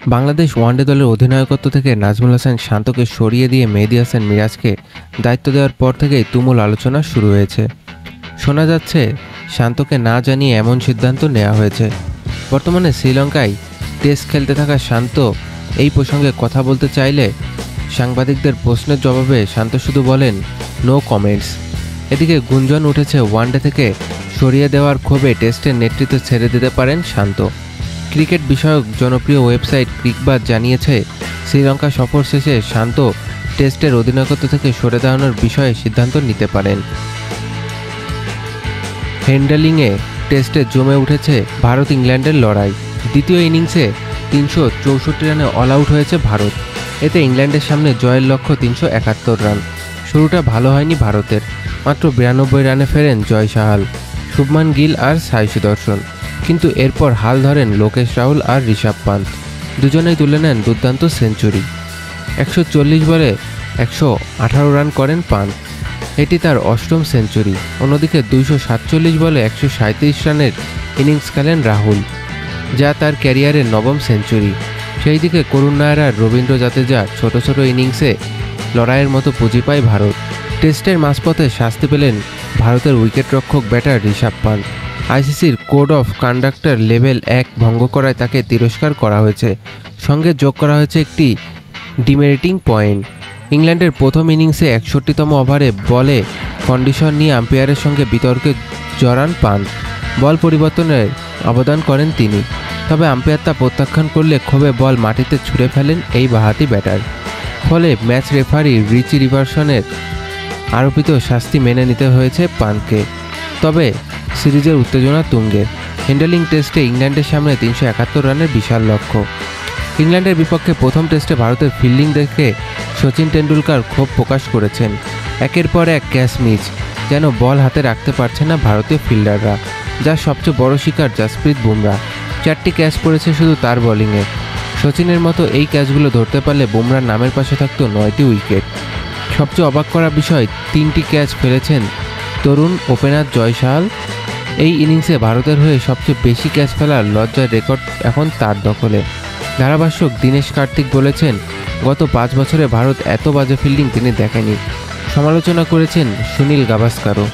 Bangladesh one day দলের অধিনায়কত্ব থেকে নাজমুল হাসান শান্তকে সরিয়ে দিয়ে মেহেদী হাসান মিরাজকে দায়িত্ব দেওয়ার পর থেকেই তুমুল আলোচনা শুরু হয়েছে। শোনা যাচ্ছে শান্তকে না জানিয়ে এমন সিদ্ধান্ত নেওয়া হয়েছে। বর্তমানে শ্রীলঙ্কায় টেস্ট খেলতে থাকা শান্ত এই প্রসঙ্গে কথা বলতে চাইলে সাংবাদিকদের প্রশ্নের জবাবে শান্ত শুধু বলেন নো কমেন্টস। এদিকে গুঞ্জন উঠেছে ওয়ানডে থেকে সরিয়ে দেওয়ার ক্ষোভে টেস্টের নেতৃত্ব ছেড়ে দিতে পারেন শান্ত। ক্রিকেট বিষয়ক জনপ্রিয় ওয়েবসাইট ক্রিকবাজ জানিয়েছে শ্রীলঙ্কা সফর শেষে শান্ত টেস্টের অধিনায়কত্ব থেকে সরে দাঁড়ানোর বিষয়ে সিদ্ধান্ত নিতে পারেন। হ্যান্ডলিংয়ে টেস্টে জমে উঠেছে ভারত ইংল্যান্ডের লড়াই। দ্বিতীয় ইনিংসে 364 রানে অল আউট হয়েছে ভারত। এতে ইংল্যান্ডের সামনে জয়ের লক্ষ্য 371 রান। শুরুটা ভালো হয়নি ভারতের। মাত্র 92 রানে ফেরেন জয় সাহাল, শুভমান গিল আর সাই সুদর্শন। কিন্তু এরপর হাল ধরেন লোকেশ রাহুল আর ঋষভ পান্ত। দুজনেই তুলে নেন দুর্দান্ত সেঞ্চুরি। 140 বলে 118 রান করেন পান্ত। এটি তার অষ্টম সেঞ্চুরি। অন্যদিকে 247 বলে 137 রানের ইনিংস খেলেন রাহুল, যা তার ক্যারিয়ারের নবম সেঞ্চুরি। সেই দিকে করুণ নায়ার আর রবীন্দ্র জাদেজা ছোট ছোট ইনিংসে লড়াইয়ের মতো পুঁজি পায় ভারত। টেস্টের মাঝপথে শাস্তি পেলেন ভারতের উইকেটরক্ষক ব্যাটার ঋষভ পান্ত। আইসিসির কোড অফ কন্ডাক্টের লেভেল 1 ভঙ্গ করায় তাকে তিরস্কার করা হয়েছে। সঙ্গে যোগ করা হয়েছে একটি ডিমেরিটিং পয়েন্ট। ইংল্যান্ডের প্রথম ইনিংসে 61তম ওভারে বলে কন্ডিশন নিয়ে আম্পায়ারের সঙ্গে বিতর্কে জড়ান পান্ত। বল পরিবর্তনের আবেদন করেন তিনি, তবে আম্পায়ার তা প্রত্যাখ্যান করলে ক্ষোভে বল মাটিতে ছুঁড়ে ফেলেন এই বাঁহাতি ব্যাটার। ফলে ম্যাচ রেফারি রিচি রিভারসনের আরোপিত শাস্তি মেনে নিতে হয়েছে পান্তকে। তবে সিরিজের উত্তেজনা তুঙ্গে। হ্যান্ডলিং টেস্টে ইংল্যান্ডের সামনে 371 রানের বিশাল লক্ষ্য। ইংল্যান্ডের বিপক্ষে প্রথম টেস্টে ভারতের ফিল্ডিং দেখে সচিন টেন্ডুলকার ক্ষোভ প্রকাশ করেছেন। একের পর এক ক্যাচ মিস, যেন বল হাতে রাখতে পারছে না ভারতীয় ফিল্ডাররা। যার সবচেয়ে বড় শিকার জাসপ্রীত বুমরা। 4টি ক্যাচ পড়েছে শুধু তার বোলিংয়ে। সচিনের মতো এই ক্যাচগুলো ধরতে পারলে বুমরার নামের পাশে থাকতো 9টি উইকেট। সবচেয়ে অবাক করা বিষয়, 3টি ক্যাচ ফেলেছেন তরুণ ওপেনার জয় সাহাল। এই ইনিংসে ভারতের হয়ে সবচেয়ে বেশি ক্যাচ ফেলার লজ্জার রেকর্ড এখন তার দখলে। ধারাভাষ্যক দীনেশ কার্তিক বলেছেন, গত 5 বছরে ভারত এত বাজে ফিল্ডিং তিনি দেখেনি। সমালোচনা করেছেন সুনীল গাভাস্কারও।